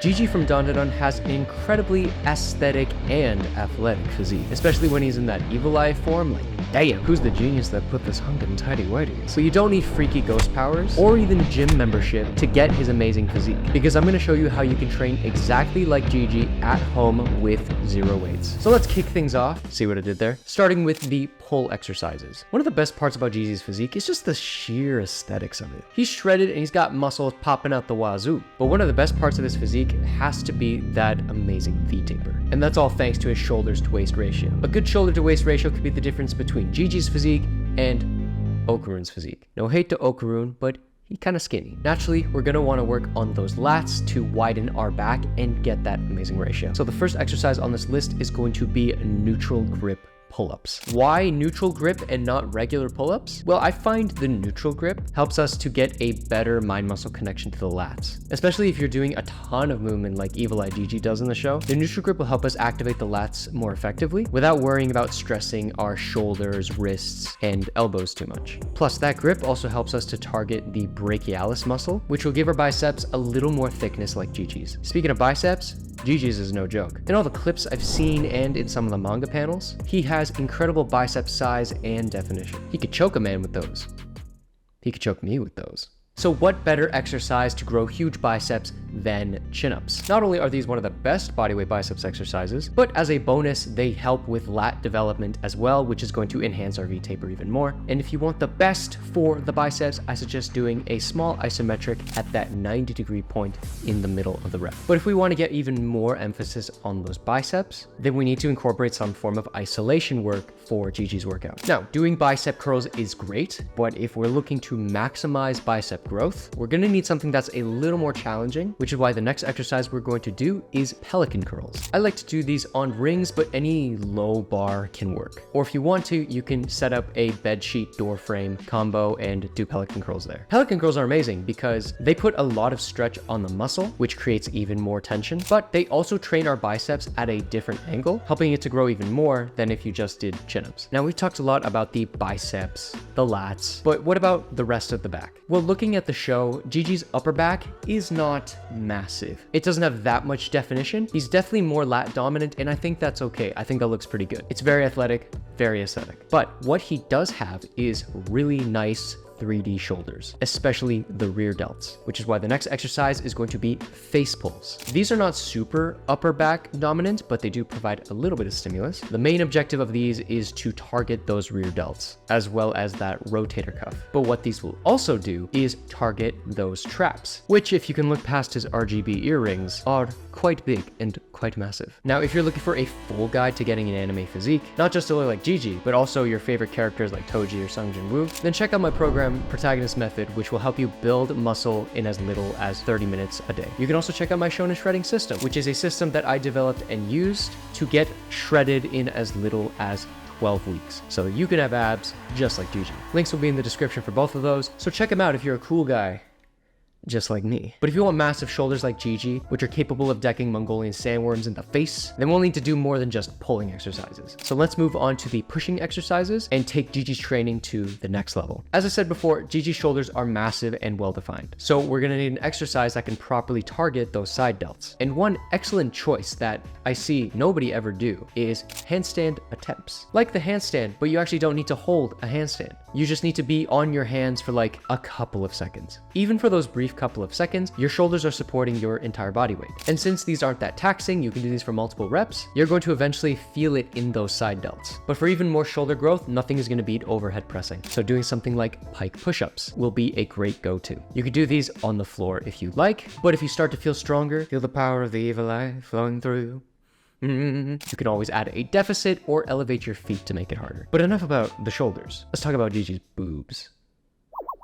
Jiji from Dandadan has an incredibly aesthetic and athletic physique, especially when he's in that evil eye form. Like, damn, who's the genius that put this hunk in tidy whities? So you don't need freaky ghost powers or even gym membership to get his amazing physique, because I'm going to show you how you can train exactly like Jiji at home with zero weights. So let's kick things off. See what I did there? Starting with the pull exercises. One of the best parts about Jiji's physique is just the sheer aesthetics of it. He's shredded and he's got muscles popping out the wazoo. But one of the best parts of his physique has to be that amazing V-taper. And that's all thanks to his shoulders to waist ratio. A good shoulder to waist ratio could be the difference between Jiji's physique and Okarun's physique. No hate to Okarun, but he's kind of skinny. Naturally, we're going to want to work on those lats to widen our back and get that amazing ratio. So the first exercise on this list is going to be neutral grip pull-ups. Why neutral grip and not regular pull-ups? Well, I find the neutral grip helps us to get a better mind-muscle connection to the lats. Especially if you're doing a ton of movement like Evil Eye Jiji does in the show, the neutral grip will help us activate the lats more effectively without worrying about stressing our shoulders, wrists, and elbows too much. Plus, that grip also helps us to target the brachialis muscle, which will give our biceps a little more thickness like Jiji's. Speaking of biceps, Jiji's is no joke. In all the clips I've seen and in some of the manga panels, he has incredible bicep size and definition. He could choke a man with those. He could choke me with those. So what better exercise to grow huge biceps than chin-ups? Not only are these one of the best bodyweight biceps exercises, but as a bonus, they help with lat development as well, which is going to enhance our V-taper even more. And if you want the best for the biceps, I suggest doing a small isometric at that 90-degree point in the middle of the rep. But if we want to get even more emphasis on those biceps, then we need to incorporate some form of isolation work for Jiji's workout. Now, doing bicep curls is great, but if we're looking to maximize bicep growth, we're going to need something that's a little more challenging, which is why the next exercise we're going to do is pelican curls. I like to do these on rings, but any low bar can work. Or if you want to, you can set up a bed sheet door frame combo and do pelican curls there. Pelican curls are amazing because they put a lot of stretch on the muscle, which creates even more tension, but they also train our biceps at a different angle, helping it to grow even more than if you just did chin-ups. Now, we've talked a lot about the biceps, the lats, but what about the rest of the back? Well, looking at the show, Jiji's upper back is not massive. It doesn't have that much definition. He's definitely more lat dominant, and I think that's okay. I think that looks pretty good. It's very athletic, very aesthetic. But what he does have is really nice 3D shoulders, especially the rear delts, which is why the next exercise is going to be face pulls. These are not super upper back dominant, but they do provide a little bit of stimulus. The main objective of these is to target those rear delts, as well as that rotator cuff. But what these will also do is target those traps, which, if you can look past his RGB earrings, are quite big and quite massive. Now, if you're looking for a full guide to getting an anime physique, not just to look like Jiji, but also your favorite characters like Toji or Sung Jin Woo, then check out my program, Protagonist Method, which will help you build muscle in as little as 30 minutes a day. You can also check out my Shonen Shredding System, which is a system that I developed and used to get shredded in as little as 12 weeks, so you can have abs just like Jiji. Links will be in the description for both of those, so check them out if you're a cool guy just like me. But if you want massive shoulders like Jiji, which are capable of decking Mongolian sandworms in the face, then we'll need to do more than just pulling exercises. So let's move on to the pushing exercises and take Jiji's training to the next level. As I said before, Jiji's shoulders are massive and well-defined. So we're gonna need an exercise that can properly target those side delts. And one excellent choice that I see nobody ever do is handstand attempts. Like the handstand, but you actually don't need to hold a handstand. You just need to be on your hands for like a couple of seconds. Even for those brief couple of seconds, your shoulders are supporting your entire body weight. And since these aren't that taxing, you can do these for multiple reps, you're going to eventually feel it in those side delts. But for even more shoulder growth, nothing is going to beat overhead pressing. So doing something like pike push-ups will be a great go-to. You can do these on the floor if you like, but if you start to feel stronger, feel the power of the evil eye flowing through you. You can always add a deficit or elevate your feet to make it harder. But enough about the shoulders. Let's talk about Jiji's boobs.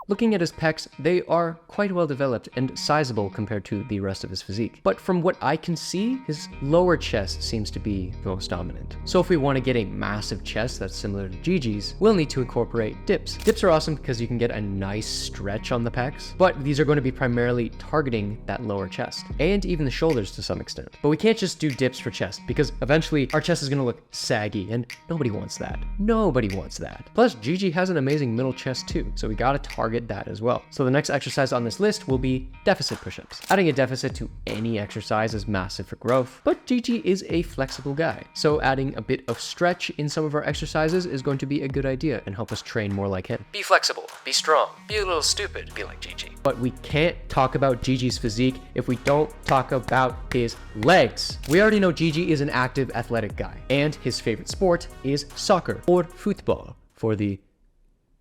Looking at his pecs, they are quite well developed and sizable compared to the rest of his physique. But from what I can see, his lower chest seems to be the most dominant. So if we want to get a massive chest that's similar to Jiji's, we'll need to incorporate dips. Dips are awesome because you can get a nice stretch on the pecs, but these are going to be primarily targeting that lower chest and even the shoulders to some extent. But we can't just do dips for chest because eventually our chest is going to look saggy and nobody wants that. Nobody wants that. Plus, Jiji has an amazing middle chest too, so we gotta target target that as well. So the next exercise on this list will be deficit push-ups. Adding a deficit to any exercise is massive for growth, but Jiji is a flexible guy. So adding a bit of stretch in some of our exercises is going to be a good idea and help us train more like him. Be flexible, be strong, be a little stupid, be like Jiji. But we can't talk about Jiji's physique if we don't talk about his legs. We already know Jiji is an active, athletic guy, and his favorite sport is soccer, or football, for the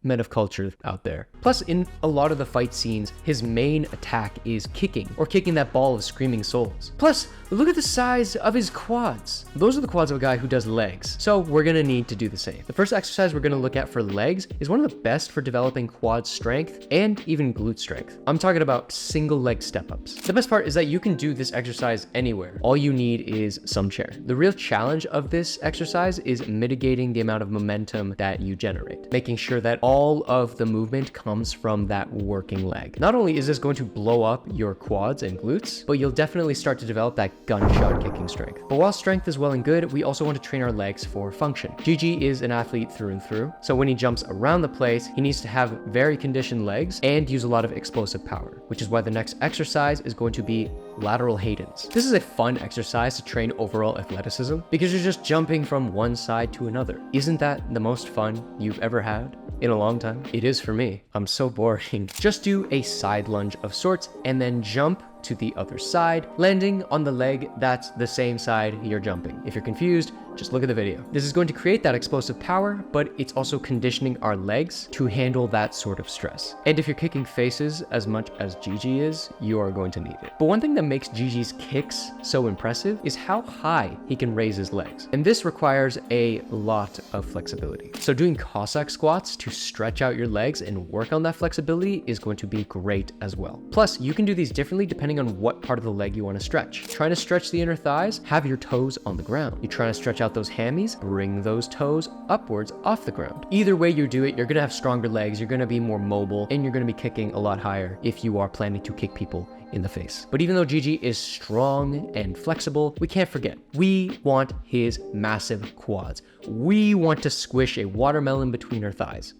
men of culture out there. Plus, in a lot of the fight scenes, his main attack is kicking, or kicking that ball of screaming souls. Plus, look at the size of his quads. Those are the quads of a guy who does legs, so we're gonna need to do the same. The first exercise we're gonna look at for legs is one of the best for developing quad strength and even glute strength. I'm talking about single leg step-ups. The best part is that you can do this exercise anywhere. All you need is some chair. The real challenge of this exercise is mitigating the amount of momentum that you generate, making sure that all of the movement comes from that working leg. Not only is this going to blow up your quads and glutes, but you'll definitely start to develop that gunshot kicking strength. But while strength is well and good, we also want to train our legs for function. Jiji is an athlete through and through, so when he jumps around the place, he needs to have very conditioned legs and use a lot of explosive power, which is why the next exercise is going to be lateral Haydens. This is a fun exercise to train overall athleticism because you're just jumping from one side to another. Isn't that the most fun you've ever had in a long time? It is for me. I'm so boring. Just do a side lunge of sorts and then jump to the other side, landing on the leg that's the same side you're jumping. If you're confused, just look at the video. This is going to create that explosive power, but it's also conditioning our legs to handle that sort of stress. And if you're kicking faces as much as Jiji is, you are going to need it. But one thing that makes Jiji's kicks so impressive is how high he can raise his legs. And this requires a lot of flexibility. So doing Cossack squats to stretch out your legs and work on that flexibility is going to be great as well. Plus, you can do these differently depending on what part of the leg you want to stretch. Trying to stretch the inner thighs, have your toes on the ground. You're trying to stretch out those hammies, bring those toes upwards off the ground. Either way you do it, you're gonna have stronger legs, you're gonna be more mobile, and you're gonna be kicking a lot higher if you are planning to kick people in the face. But even though Jiji is strong and flexible, we can't forget, we want his massive quads. We want to squish a watermelon between our thighs.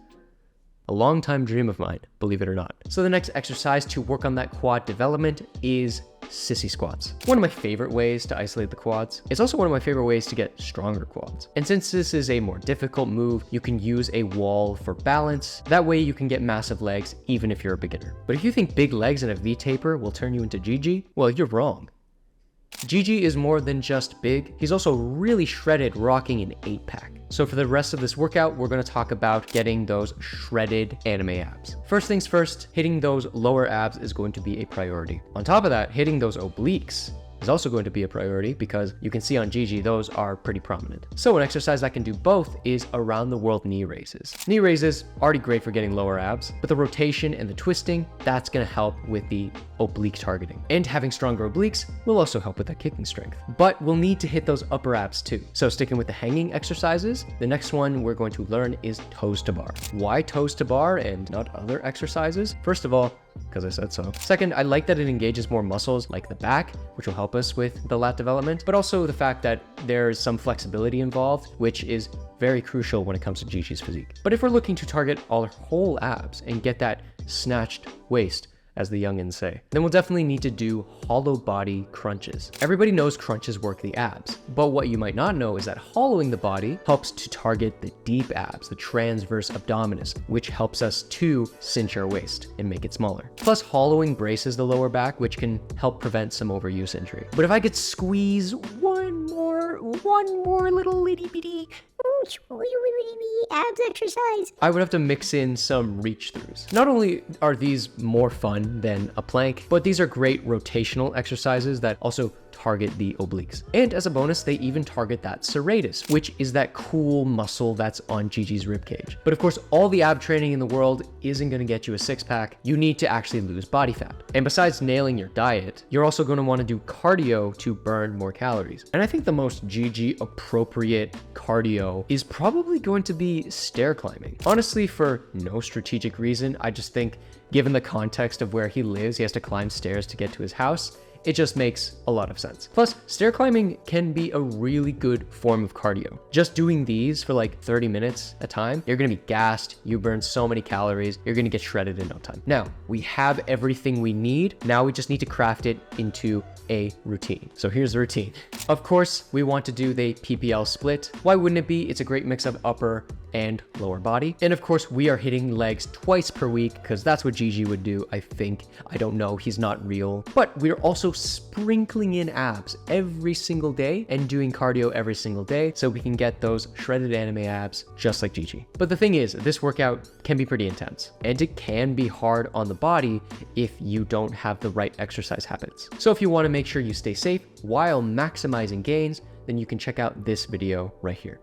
A long-time dream of mine, believe it or not. So the next exercise to work on that quad development is sissy squats. One of my favorite ways to isolate the quads. It's also one of my favorite ways to get stronger quads. And since this is a more difficult move, you can use a wall for balance. That way you can get massive legs even if you're a beginner. But if you think big legs and a V-taper will turn you into Jiji, well, you're wrong. Jiji is more than just big, he's also really shredded, rocking an 8-pack. So for the rest of this workout, we're gonna talk about getting those shredded anime abs. First things first, hitting those lower abs is going to be a priority. On top of that, hitting those obliques is also going to be a priority because you can see on Jiji, those are pretty prominent. So an exercise that can do both is around the world knee raises. Knee raises, already great for getting lower abs, but the rotation and the twisting, that's gonna help with the oblique targeting. And having stronger obliques will also help with that kicking strength. But we'll need to hit those upper abs too. So sticking with the hanging exercises, the next one we're going to learn is toes to bar. Why toes to bar and not other exercises? First of all, because I said so. Second, I like that it engages more muscles like the back, which will help us with the lat development, but also the fact that there's some flexibility involved, which is very crucial when it comes to Jiji's physique. But if we're looking to target our whole abs and get that snatched waist, as the youngins say, then we'll definitely need to do hollow body crunches. Everybody knows crunches work the abs, but what you might not know is that hollowing the body helps to target the deep abs, the transverse abdominis, which helps us to cinch our waist and make it smaller. Plus, hollowing braces the lower back, which can help prevent some overuse injury. But if I could squeeze one more little itty bitty abs exercise, I would have to mix in some reach throughs. Not only are these more fun than a plank, but these are great rotational exercises that also target the obliques. And as a bonus, they even target that serratus, which is that cool muscle that's on Jiji's ribcage. But of course, all the ab training in the world isn't gonna get you a 6-pack. You need to actually lose body fat. And besides nailing your diet, you're also gonna wanna do cardio to burn more calories. And I think the most Jiji appropriate cardio is probably going to be stair climbing. Honestly, for no strategic reason, I just think given the context of where he lives, he has to climb stairs to get to his house. It just makes a lot of sense. Plus, stair climbing can be a really good form of cardio. Just doing these for like 30 minutes a time, you're gonna be gassed, you burn so many calories, you're gonna get shredded in no time. Now, we have everything we need. Now we just need to craft it into a routine. So here's the routine. Of course, we want to do the PPL split. Why wouldn't it be? It's a great mix of upper and lower body. And of course, we are hitting legs twice per week because that's what Jiji would do, I think. I don't know, he's not real. But we're also sprinkling in abs every single day and doing cardio every single day so we can get those shredded anime abs just like Jiji. But the thing is, this workout can be pretty intense and it can be hard on the body if you don't have the right exercise habits. So if you want to make sure you stay safe while maximizing gains, then you can check out this video right here.